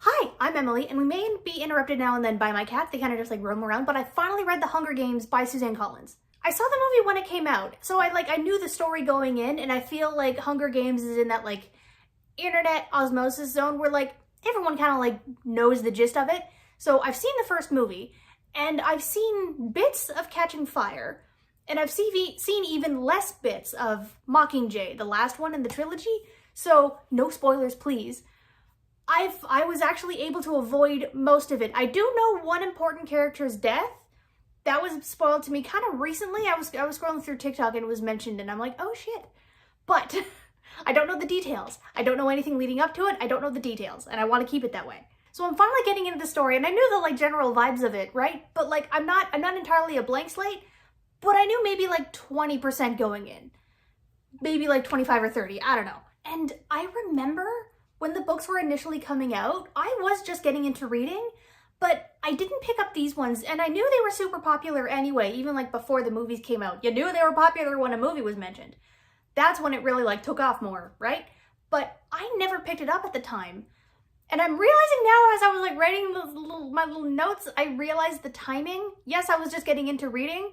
Hi, I'm Emily, and we may be interrupted now and then by my cats. They kind of just like roam around, but I finally read The Hunger Games by Suzanne Collins. I saw the movie when it came out, so I knew the story going in, and I feel like Hunger Games is in that like internet osmosis zone where like everyone kind of like knows the gist of it. So I've seen the first movie, and I've seen bits of Catching Fire, and I've seen even less bits of Mockingjay, the last one in the trilogy. So no spoilers, please. I was actually able to avoid most of it. I do know one important character's death. That was spoiled to me kind of recently. I was scrolling through TikTok and it was mentioned and I'm like, oh shit. But I don't know the details. I don't know anything leading up to it. I don't know the details and I want to keep it that way. So I'm finally getting into the story and I knew the like general vibes of it, right? But like I'm not entirely a blank slate, but I knew maybe like 20% going in. Maybe like 25 or 30, I don't know. And I remember when the books were initially coming out, I was just getting into reading, but I didn't pick up these ones, and I knew they were super popular anyway, even like before the movies came out. You knew they were popular when a movie was mentioned. That's when it really like took off more, right? But I never picked it up at the time. And I'm realizing now as I was like writing my little notes, I realized the timing. Yes, I was just getting into reading,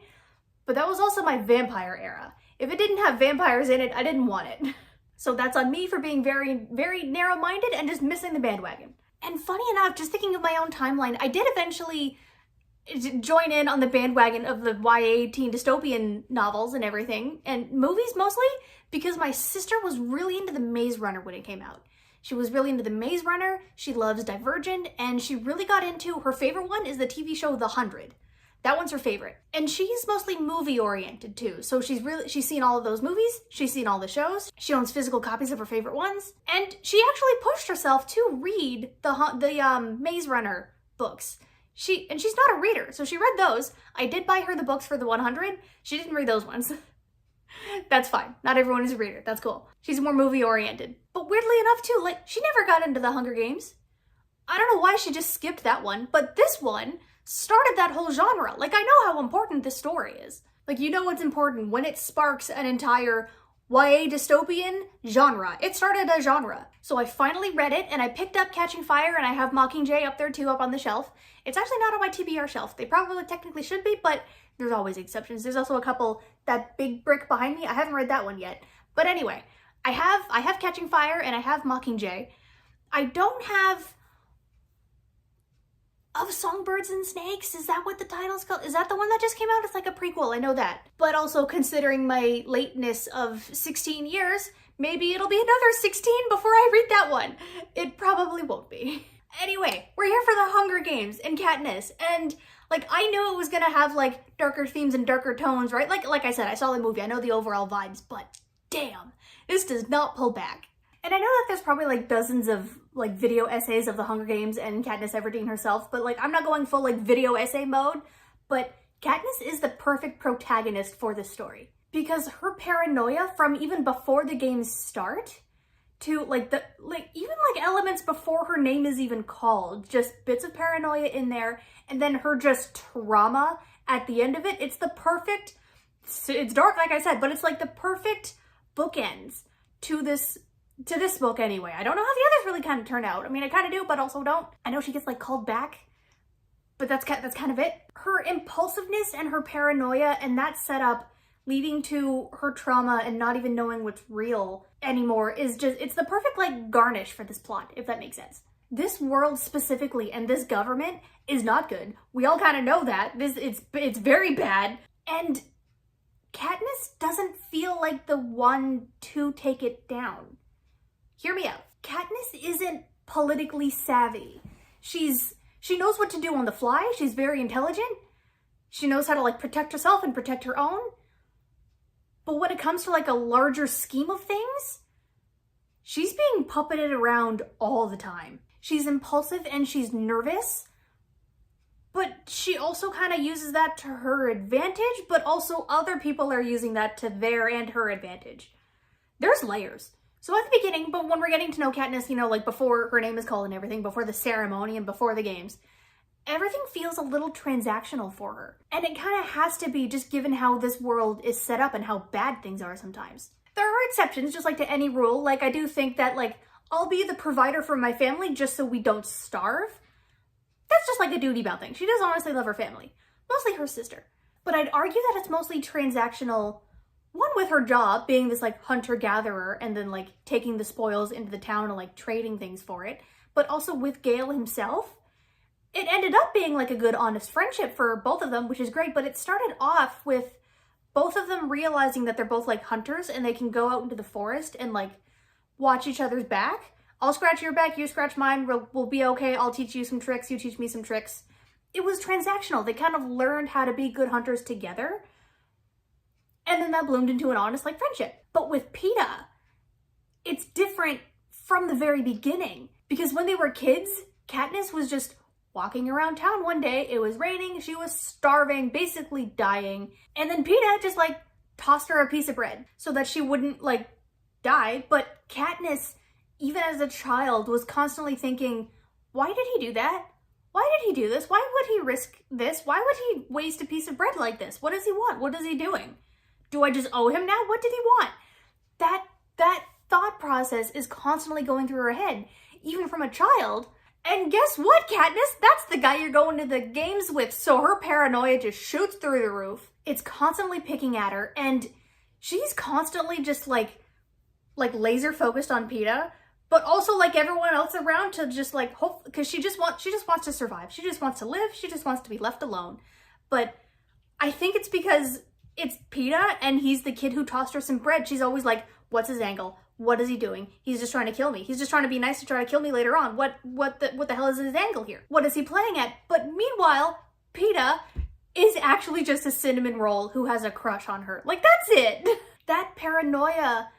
but that was also my vampire era. If it didn't have vampires in it, I didn't want it. So that's on me for being very, very narrow-minded and just missing the bandwagon. And funny enough, just thinking of my own timeline, I did eventually join in on the bandwagon of the YA teen dystopian novels and everything, and movies mostly, because my sister was really into the Maze Runner when it came out. She was really into the Maze Runner, she loves Divergent, and she really got into, her favorite one is the TV show The 100. That one's her favorite. And she's mostly movie oriented too. So she's seen all of those movies. She's seen all the shows. She owns physical copies of her favorite ones. And she actually pushed herself to read the Maze Runner books. She's not a reader, so she read those. I did buy her the books for the 100. She didn't read those ones. That's fine. Not everyone is a reader. That's cool. She's more movie oriented. But weirdly enough too, like she never got into the Hunger Games. I don't know why she just skipped that one, but this one started that whole genre. Like, I know how important this story is. Like, you know what's important when it sparks an entire YA dystopian genre. It started a genre. So I finally read it, and I picked up Catching Fire, and I have Mockingjay up there too, up on the shelf. It's actually not on my TBR shelf. They probably technically should be, but there's always exceptions. There's also a couple, that big brick behind me. I haven't read that one yet. But anyway, I have Catching Fire, and I have Mockingjay. I don't have Of Songbirds and Snakes. Is that what the title's called? Is that the one that just came out? It's like a prequel, I know that. But also considering my lateness of 16 years, maybe it'll be another 16 before I read that one. It probably won't be. Anyway, we're here for the Hunger Games and Katniss, and like I knew it was gonna have like darker themes and darker tones, right? Like I said, I saw the movie, I know the overall vibes, but damn, this does not pull back. And I know that there's probably like dozens of like video essays of the Hunger Games and Katniss Everdeen herself, but like I'm not going full like video essay mode, but Katniss is the perfect protagonist for this story. Because her paranoia from even before the games start to like even like elements before her name is even called, just bits of paranoia in there, and then her just trauma at the end of it, it's dark like I said, but it's like the perfect bookends to this book anyway. I don't know how the others really kind of turn out. I mean, I kind of do, but also don't. I know she gets like called back, but that's kind of it. Her impulsiveness and her paranoia and that setup leading to her trauma and not even knowing what's real anymore is just, it's the perfect like garnish for this plot, if that makes sense. This world specifically and this government is not good. We all kind of know that. It's very bad. And Katniss doesn't feel like the one to take it down. Hear me out. Katniss isn't politically savvy. She knows what to do on the fly. She's very intelligent. She knows how to like protect herself and protect her own. But when it comes to like a larger scheme of things, she's being puppeted around all the time. She's impulsive and she's nervous, but she also kind of uses that to her advantage, but also other people are using that to their and her advantage. There's layers. So at the beginning, but when we're getting to know Katniss, you know, like before her name is called and everything, before the ceremony and before the games, everything feels a little transactional for her. And it kind of has to be, just given how this world is set up and how bad things are sometimes. There are exceptions, just like to any rule. Like I do think that like I'll be the provider for my family just so we don't starve. That's just like a duty-bound thing. She does honestly love her family. Mostly her sister. But I'd argue that it's mostly transactional. One, with her job, being this like hunter-gatherer and then like taking the spoils into the town and like trading things for it. But also with Gale himself. It ended up being like a good, honest friendship for both of them, which is great. But it started off with both of them realizing that they're both like hunters and they can go out into the forest and like watch each other's back. I'll scratch your back, you scratch mine, we'll be okay. I'll teach you some tricks, you teach me some tricks. It was transactional. They kind of learned how to be good hunters together. And then that bloomed into an honest like friendship. But with Peeta, it's different from the very beginning. Because when they were kids, Katniss was just walking around town one day. It was raining, she was starving, basically dying. And then Peeta just like tossed her a piece of bread so that she wouldn't like die. But Katniss, even as a child, was constantly thinking, why did he do that? Why did he do this? Why would he risk this? Why would he waste a piece of bread like this? What does he want? What is he doing? Do I just owe him now? What did he want? That thought process is constantly going through her head, even from a child. And guess what, Katniss? That's the guy you're going to the games with, so her paranoia just shoots through the roof. It's constantly picking at her, and she's constantly just like laser focused on Peeta, but also like everyone else around to just like hope, because she just wants to survive. She just wants to live. She just wants to be left alone. But I think it's because it's Peeta and he's the kid who tossed her some bread. She's always like, what's his angle? What is he doing? He's just trying to kill me. He's just trying to be nice to try to kill me later on. What the hell is his angle here? What is he playing at? But meanwhile, Peeta is actually just a cinnamon roll who has a crush on her. Like, that's it. That paranoia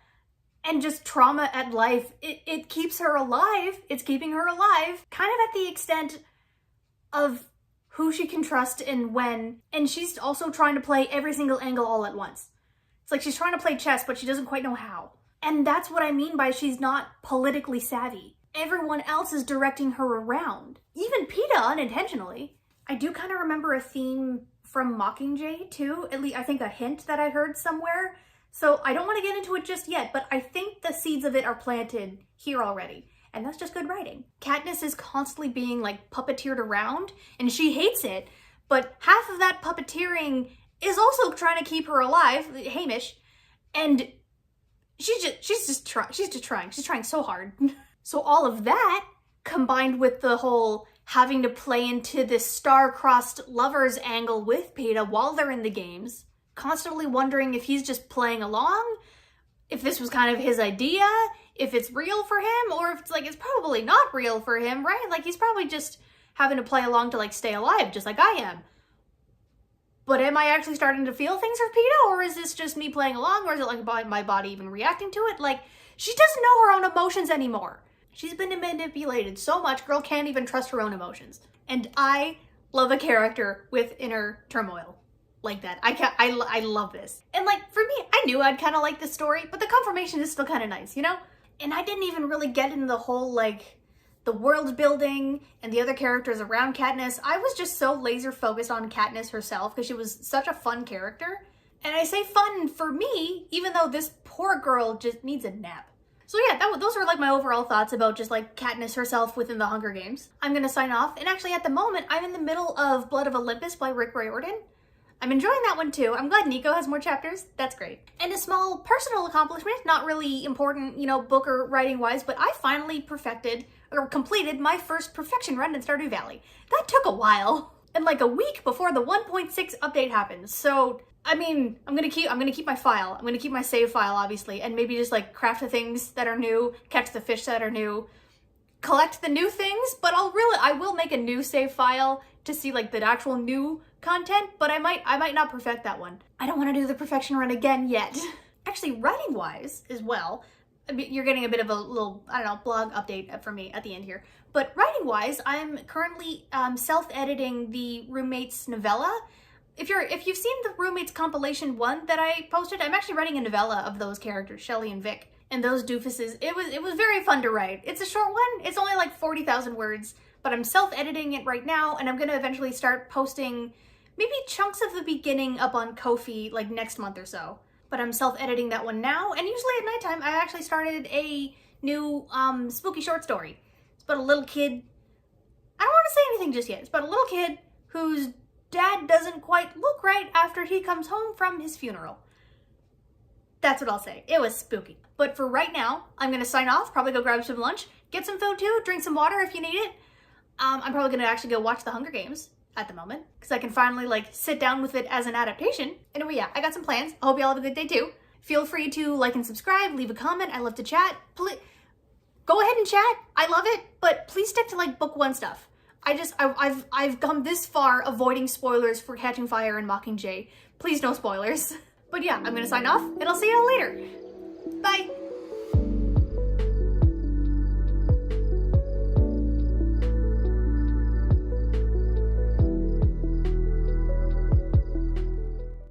and just trauma at life, it keeps her alive. It's keeping her alive, kind of at the extent of who she can trust and when. And she's also trying to play every single angle all at once. It's like she's trying to play chess, but she doesn't quite know how. And that's what I mean by she's not politically savvy. Everyone else is directing her around. Even Peeta unintentionally. I do kind of remember a theme from Mockingjay too. At least I think a hint that I heard somewhere. So I don't want to get into it just yet, but I think the seeds of it are planted here already. And that's just good writing. Katniss is constantly being like puppeteered around and she hates it. But half of that puppeteering is also trying to keep her alive, Hamish. And she's trying so hard. So all of that combined with the whole having to play into this star-crossed lovers angle with Peeta while they're in the games, constantly wondering if he's just playing along, if this was kind of his idea, if it's real for him, or if it's like, it's probably not real for him, right? Like he's probably just having to play along to like stay alive, just like I am. But am I actually starting to feel things for Peeta, or is this just me playing along, or is it like my body even reacting to it? Like, she doesn't know her own emotions anymore. She's been manipulated so much, girl can't even trust her own emotions. And I love a character with inner turmoil like that. I love this. And like, for me, I knew I'd kind of like this story, but the confirmation is still kind of nice, you know? And I didn't even really get into the whole, like, the world building and the other characters around Katniss. I was just so laser focused on Katniss herself because she was such a fun character. And I say fun for me, even though this poor girl just needs a nap. So yeah, those were like my overall thoughts about just like Katniss herself within the Hunger Games. I'm gonna sign off. And actually at the moment, I'm in the middle of Blood of Olympus by Rick Riordan. I'm enjoying that one too. I'm glad Nico has more chapters. That's great. And a small personal accomplishment, not really important, you know, book or writing wise, but I finally perfected or completed my first perfection run in Stardew Valley. That took a while. And like a week before the 1.6 update happens. So, I mean, I'm gonna keep my file. I'm gonna keep my save file, obviously, and maybe just like craft the things that are new, catch the fish that are new, collect the new things, but I will make a new save file to see like the actual new content, but I might not perfect that one. I don't want to do the perfection run again yet. Actually, writing wise as well, I mean, you're getting a bit of a little, I don't know, blog update from me at the end here. But writing wise, I'm currently self-editing the Roommates novella. If you've seen the Roommates compilation 1 that I posted, I'm actually writing a novella of those characters, Shelly and Vic, and those doofuses. It was very fun to write. It's a short one. It's only like 40,000 words, but I'm self-editing it right now, and I'm gonna eventually start posting maybe chunks of the beginning up on Ko-fi like next month or so. But I'm self-editing that one now, and usually at nighttime I actually started a new spooky short story. It's about a little kid. I don't want to say anything just yet. It's about a little kid whose dad doesn't quite look right after he comes home from his funeral. That's what I'll say. It was spooky. But for right now, I'm going to sign off, probably go grab some lunch, get some food too, drink some water if you need it. I'm probably going to actually go watch The Hunger Games at the moment, because I can finally like sit down with it as an adaptation. Anyway, yeah, I got some plans. I hope y'all have a good day too. Feel free to like and subscribe, leave a comment. I love to chat. Please, go ahead and chat. I love it, but please stick to like book one stuff. I've come this far avoiding spoilers for Catching Fire and Mockingjay. Please no spoilers. But yeah, I'm gonna sign off and I'll see y'all later. Bye.